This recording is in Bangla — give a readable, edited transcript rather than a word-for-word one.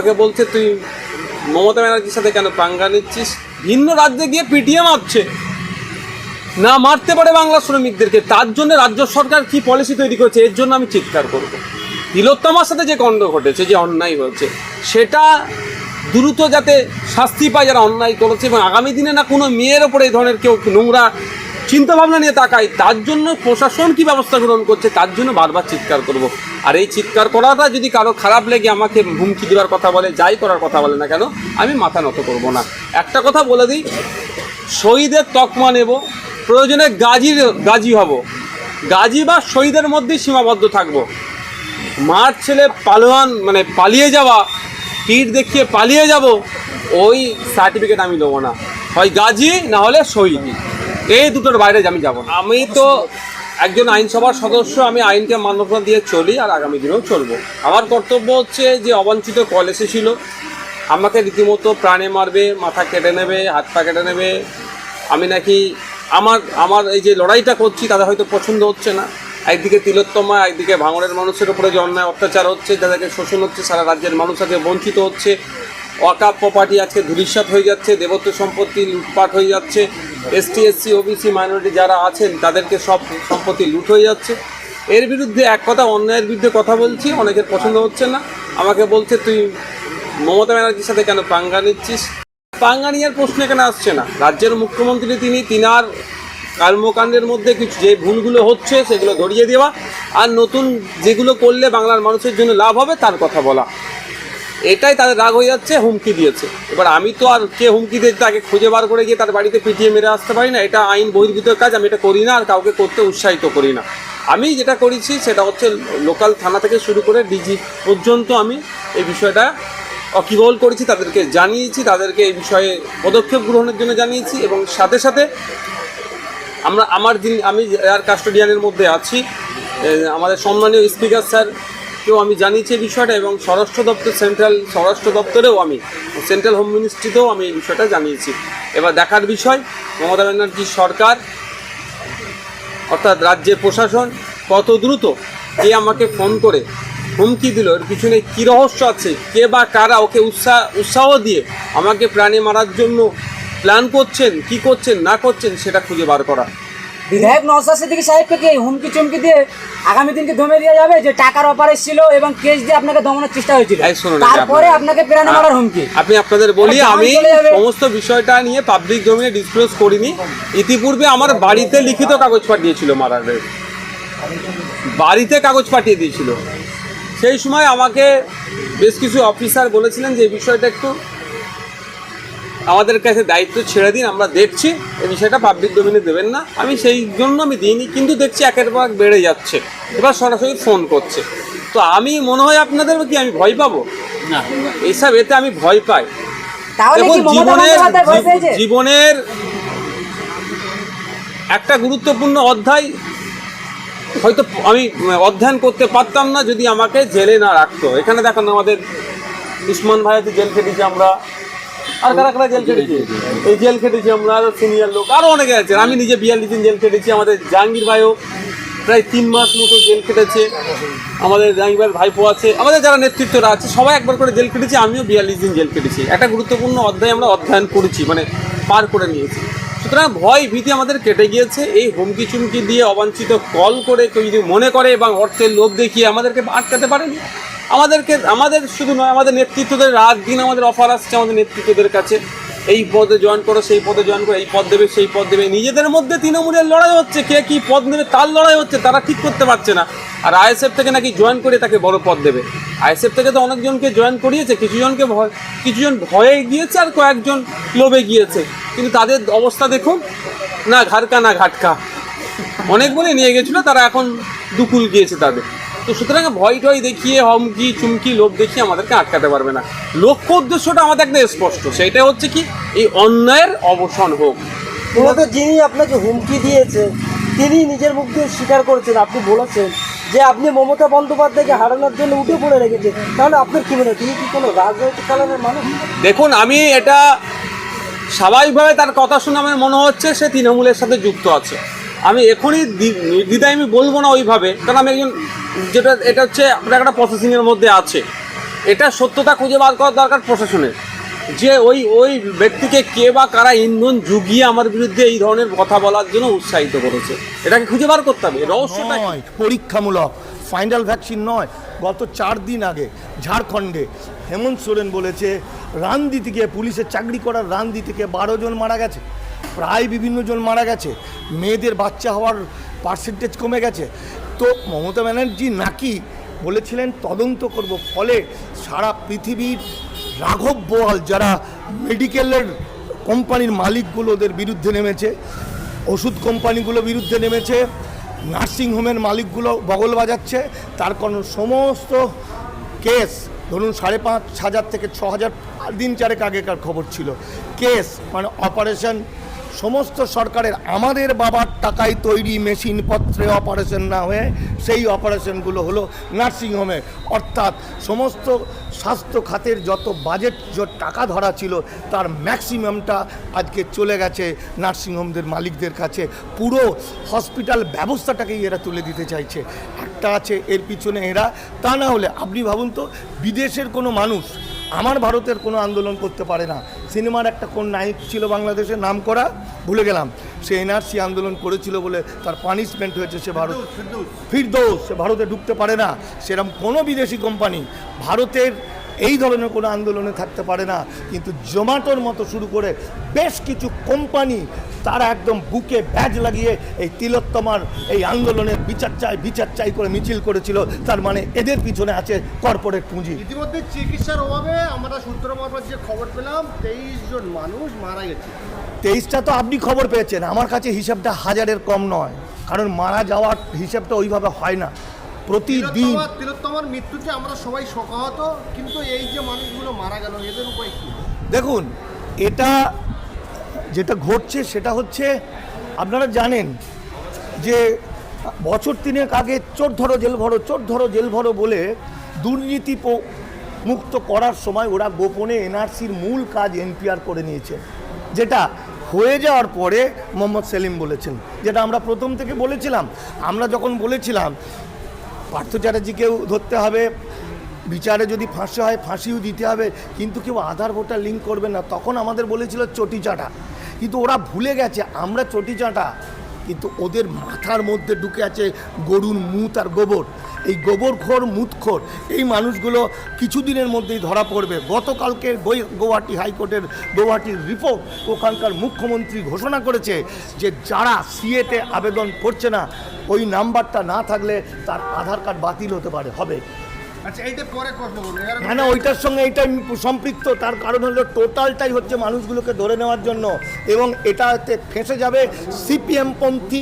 আমাকে বলছে তুই মমতা ব্যানার্জির সাথে কেন পাঙ্গা নিচ্ছিস? ভিন্ন রাজ্যে গিয়ে পিটিয়ে মারছে, না মারতে পারে বাংলা শ্রমিকদেরকে, তার জন্য রাজ্য সরকার কি পলিসি তৈরি করেছে, এর জন্য আমি চিৎকার করব। তিলোত্তমার সাথে যে কাণ্ড ঘটেছে, যে অন্যায় হয়েছে, সেটা দ্রুত যাতে শাস্তি পায় যারা অন্যায় করেছে, এবং আগামী দিনে না কোনো মেয়ের ওপরে এই ধরনের কেউ নোংরা চিন্তাভাবনা নিয়ে তাকায়, তার জন্য প্রশাসন কী ব্যবস্থা গ্রহণ করছে তার জন্য বারবার চিৎকার করব। আর এই চিৎকার করাটা যদি কারো খারাপ লেগে আমাকে হুমকি দেওয়ার কথা বলে, যাই করার কথা বলে না কেন, আমি মাথা নত করব না। একটা কথা বলে দিই, শহীদের তকমা নেব, প্রয়োজনে গাজী হব, গাজী বা শহীদের মধ্যেই সীমাবদ্ধ থাকব। মার ছেলে পালোয়ান মানে পালিয়ে যাওয়া, পিঠ দেখিয়ে পালিয়ে যাব, ওই সার্টিফিকেট আমি দেবো না। হয় গাজী না হলে শহীদ, এই দুটোর বাইরে আমি যাব না। আমি তো একজন আইনসভার সদস্য, আমি আইনকে মান্যতা দিয়ে চলি আর আগামী দিনেও চলবো। আমার কর্তব্য হচ্ছে যে অবাঞ্ছিত কল এসেছিল, আমাকে রীতিমতো প্রাণে মারবে, মাথা কেটে নেবে, হাত পা কেটে নেবে, আমি নাকি আমার এই যে লড়াইটা করছি তাদের হয়তো পছন্দ হচ্ছে না। একদিকে তিলোত্তমা, একদিকে ভাঙড়ের মানুষের উপরে যে অন্যায় অত্যাচার হচ্ছে, যাদেরকে শোষণ হচ্ছে, সারা রাজ্যের মানুষ আজকে বঞ্চিত হচ্ছে, ওয়াকাফ প্রপার্টি আজকে ধূলিসাৎ হয়ে যাচ্ছে, দেবত্ব সম্পত্তি লুটপাট হয়ে যাচ্ছে, এসটি এসসি ওবিসি মাইনরিটি যারা আছেন তাদেরকে সব সম্পত্তি লুট হয়ে যাচ্ছে। এর বিরুদ্ধে এক কথা, অন্যায়ের বিরুদ্ধে কথা বলছি, অনেকের পছন্দ হচ্ছে না। আমাকে বলছে তুই মমতা ব্যানার্জির সাথে কেন পাঙ্গা নিচ্ছিস? পাঙ্গা নেওয়ার প্রশ্ন এখানে আসছে না। রাজ্যের মুখ্যমন্ত্রী তিনার কর্মকাণ্ডের মধ্যে কিছু যে ভুলগুলো হচ্ছে সেগুলো ধরিয়ে দেওয়া, আর নতুন যেগুলো করলে বাংলার মানুষের জন্য লাভ হবে তার কথা বলা, এটাই তাদের রাগ হয়ে যাচ্ছে, হুমকি দিয়েছে। এবার আমি তো আর কে হুমকি দিয়েছে তাকে খুঁজে বার করে গিয়ে তার বাড়িতে পিটিয়ে মেরে আসতে পারি না, এটা আইন বহির্ভূত কাজ, আমি এটা করি না আর কাউকে করতে উৎসাহিত করি না। আমি যেটা করেছি সেটা হচ্ছে লোকাল থানা থেকে শুরু করে ডিজি পর্যন্ত আমি এই বিষয়টা অকিবহল করেছি, তাদেরকে জানিয়েছি, তাদেরকে এই বিষয়ে পদক্ষেপ গ্রহণের জন্য জানিয়েছি, এবং সাথে সাথে আমি এয়ার কাস্টোডিয়ানের মধ্যে আছি, আমাদের সম্মানীয় স্পিকার স্যারকেও আমি জানিয়েছি এই বিষয়টা, এবং স্বরাষ্ট্র দপ্তরেও আমি সেন্ট্রাল হোম মিনিস্ট্রিতেও আমি এই বিষয়টা জানিয়েছি। এবার দেখার বিষয় মমতা ব্যানার্জি সরকার অর্থাৎ রাজ্যের প্রশাসন কত দ্রুত কে আমাকে ফোন করে হুমকি দিল, এর পিছনে কী রহস্য আছে, কে বা কারা ওকে উৎসাহ দিয়ে আমাকে প্রাণে মারার জন্য প্ল্যান করছেন, কি করছেন না করছেন সেটা খুঁজে বার করা। বিধায়ক নওশাদ সিদ্দিকী সাহেবকে কি হুমকি চুমকি দিয়ে আগামী দিনকে দমে দেওয়া যাবে যে টাকার অফার ছিল এবং কেস দিয়ে আপনাকে দমানোর চেষ্টা হয়েছিল, তারপরে আপনাকে প্রাণে মারার হুমকি? আপনাদের বলি, আমি সমস্ত বিষয়টা নিয়ে পাবলিক ডোমেইনে ডিসক্লোজ করিনি। ইতিপূর্বে আমার বাড়িতে লিখিত কাগজ পাঠিয়েছিল, মারার বাড়িতে কাগজ পাঠিয়ে দিয়েছিল। সেই সময় আমাকে বেশ কিছু অফিসার বলেছিলেন যে এই বিষয়টা একটু আমাদের কাছে দায়িত্ব ছেড়ে দিন, আমরা দেখছি, এই বিষয়টা পাবলিক ডোমেইনে দেবেন না। আমি সেই জন্য আমি দিইনি, কিন্তু দেখছি একের পর এক বেড়ে যাচ্ছে, এবার সরাসরি ফোন করছে। তো আমি মনে হয় আপনাদের কি আমি ভয় পাবো না, এইসব এতে আমি ভয় পাই। জীবনের একটা গুরুত্বপূর্ণ অধ্যায় হয়তো আমি অধ্যয়ন করতে পারতাম না যদি আমাকে জেলে না রাখতো। এখানে দেখেন আমাদের উসমান ভাইয়াতে জেল খেটেছি আমরা, আর কারা কারা জেল খেটেছি, এই জেল খেটেছি আমরা, আরও সিনিয়র লোক আরও অনেকে আছেন। আমি নিজে 42 দিন জেল খেটেছি, আমাদের জাহাঙ্গীর ভাইও প্রায় 3 মাস মতো জেল খেটেছে, আমাদের জাহাঙ্গীর ভাইয়ের ভাইপো আছে, আমাদের যারা নেতৃত্বরা আছে সবাই একবার করে জেল খেটেছি, আমিও 42 দিন জেল খেটেছি। একটা গুরুত্বপূর্ণ অধ্যায় আমরা অধ্যয়ন করেছি, মানে পার করে নিয়েছি। সুতরাং ভয় ভীতি আমাদের কেটে গিয়েছে। এই হুমকি চুমকি দিয়ে অবাঞ্ছিত কল করে কেউ যদি মনে করে এবং অর্থের লোভ দেখিয়ে আমাদেরকে আটকাতে পারেনি, আমাদের শুধু নয়, আমাদের নেতৃত্বদের রাত দিন আমাদের অফার আসছে আমাদের নেতৃত্বদের কাছে, এই পদে জয়েন করো, সেই পদে জয়েন করো, এই পদ দেবে সেই পদ দেবে। নিজেদের মধ্যে তৃণমূলের লড়াই হচ্ছে, কে কী পদ নেবে তার লড়াই হচ্ছে, তারা ঠিক করতে পারছে না। আর আইএসএফ থেকে নাকি জয়েন করে তাকে বড় পদ দেবে। আইএসএফ থেকে তো অনেকজনকে জয়েন করিয়েছে, কিছুজন ভয়ে গিয়েছে আর কয়েকজন লোভে গিয়েছে, কিন্তু তাদের অবস্থা দেখুন, না ঘাটকা না ঘাটকা, অনেক বলে নিয়ে গেছিলো, তারা এখন দুকুল গিয়েছে তাদের। তো সুতরাং ভয় টয় দেখিয়ে হুমকি চুমকি লোভ দেখিয়ে আমাদেরকে আটকাতে পারবে না। লক্ষ্য উদ্দেশ্যটা আমাদের একদম স্পষ্ট, সেইটা হচ্ছে কি এই অন্যায়ের অবসান হোক। মূলত যিনি আপনাকে হুমকি দিয়েছে তিনি নিজের মুখ দিয়ে স্বীকার করেছেন, আপনি বলেছেন যে আপনি মমতা বন্দ্যোপাধ্যায়কে হারানোর জন্য উঠে পড়ে রেখেছেন, তাহলে আপনার কী মনে হয় তিনি কি কোনো রাজনৈতিক কারণের মানুষ? দেখুন, আমি এটা স্বাভাবিকভাবে তার কথা শুনে আমার মনে হচ্ছে সে তৃণমূলের সাথে যুক্ত আছে। আমি এখনই নির্দ্বিধায় আমি বলবো না ওইভাবে, কারণ আমি একজন এটা হচ্ছে আপনার একটা প্রসেসিংয়ের মধ্যে আছে। এটা সত্যতা খুঁজে বার করার দরকার প্রশাসনের, যে ওই ব্যক্তিকে কে বা কারা ইন্ধন জুগিয়ে আমার বিরুদ্ধে এই ধরনের কথা বলার জন্য উৎসাহিত করেছে, এটাকে খুঁজে বার করতে হবে। রহস্যটা কি? নয়, পরীক্ষামূলক ফাইনাল ভ্যাকসিন নয়। গত 4 দিন আগে ঝাড়খণ্ডে হেমন্ত সোরেন বলেছে রান দিতে গিয়ে, পুলিশের চাকরি করার রান দিতে গিয়ে 12 জন মারা গেছে, প্রায় বিভিন্ন জন মারা গেছে, মেয়েদের বাচ্চা হওয়ার পার্সেন্টেজ কমে গেছে। তো মমতা ব্যানার্জি নাকি বলেছিলেন তদন্ত করব, ফলে সারা পৃথিবীর রাঘব বোয়াল যারা মেডিকেলের কোম্পানির মালিকগুলো ওদের বিরুদ্ধে নেমেছে, ওষুধ কোম্পানিগুলো বিরুদ্ধে নেমেছে, নার্সিংহোমের মালিকগুলো বগল বাজাচ্ছে, তার কারণ সমস্ত কেস ধরুন 5,500 থেকে 6,000 দিন 4 আগেকার খবর ছিল, কেস মানে অপারেশন সমস্ত সরকারের আমাদের বাবার টাকায় তৈরি মেশিনপত্রে অপারেশন না হয়ে সেই অপারেশনগুলো হলো নার্সিংহোমে। অর্থাৎ সমস্ত স্বাস্থ্য খাতের যত বাজেট টাকা ধরা ছিল তার ম্যাক্সিমামটা আজকে চলে গেছে নার্সিংহোমদের মালিকদের কাছে। পুরো হসপিটাল ব্যবস্থাটাকেই এরা তুলে দিতে চাইছে। একটা আছে এর পিছনে এরা, তা না হলে আপনি ভাবুন তো, বিদেশের কোনো মানুষ আমার ভারতের কোনো আন্দোলন করতে পারে না। সিনেমার একটা কোন নায়ক ছিল বাংলাদেশের, নাম করা ভুলে গেলাম, সে এনআরসি আন্দোলন করেছিল বলে তার পানিশমেন্ট হয়েছে, সে ফিরদৌস, সে ভারতে ঢুকতে পারে না। সেরকম কোনো বিদেশি কোম্পানি ভারতের এই ধরনের কোনো আন্দোলনে থাকতে পারে না। কিন্তু জোম্যাটোর মতো শুরু করে বেশ কিছু কোম্পানি তারা একদম বুকে ব্যাজ লাগিয়ে এই তিলোত্তমার এই আন্দোলনের বিচার চাই করে মিছিল করেছিল। তার মানে এদের পিছনে আছে কর্পোরেট পুঁজি। ইতিমধ্যে চিকিৎসার অভাবে আমরা সূত্র মারফত যে খবর পেলাম 23 জন মানুষ মারা গেছে। 23টা তো আপনি খবর পেয়েছেন, আমার কাছে হিসাবটা 1000-এর কম নয়, কারণ মারা যাওয়ার হিসাবটা ওইভাবে হয় না প্রতিদিন। তিলোত্তমার মৃত্যুতে আমরা সবাই শোকাহত, কিন্তু এই যে মানুষগুলো মারা গেল এদের উপায় কি? দেখুন, এটা যেটা ঘটছে সেটা হচ্ছে, আপনারা জানেন যে বছর 3 আগে চোর ধরো জেল ভরো, চোর ধরো জেল ভরো বলে দুর্নীতি মুক্ত করার সময় ওরা গোপনে এনআরসির মূল কাজ এনপিআর করে নিয়েছে, যেটা হয়ে যাওয়ার পরে মোহাম্মদ সেলিম বলেছেন, যেটা আমরা প্রথম থেকে বলেছিলাম। আমরা যখন বলেছিলাম পার্থ চ্যাটার্জিকেও ধরতে হবে, বিচারে যদি ফাঁসি হয় ফাঁসিও দিতে হবে, কিন্তু কেউ আধার ভোটার লিঙ্ক করবে না, তখন আমাদের বলেছিল চটি চাটা। কিন্তু ওরা ভুলে গেছে আমরা চটি চাটা, কিন্তু ওদের মাথার মধ্যে ঢুকে আছে গরুর মুত আর গোবর। এই গোবরখোর মুতখোর এই মানুষগুলো কিছুদিনের মধ্যেই ধরা পড়বে। গতকালকে গৌহাটি হাইকোর্টের গৌহাটির রিপোর্ট, ওখানকার মুখ্যমন্ত্রী ঘোষণা করেছে যে যারা সিএতে আবেদন করছে না, ওই নাম্বারটা না থাকলে তার আধার কার্ড বাতিল হতে পারে, হবে। আচ্ছা, এইটা পরে প্রশ্ন করবো। হ্যাঁ, ওইটার সঙ্গে এইটা সম্পৃক্ত। তার কারণ হলো টোটালটাই হচ্ছে মানুষগুলোকে ধরে নেওয়ার জন্য, এবং এটাতে ফেঁসে যাবে সিপিএম পন্থী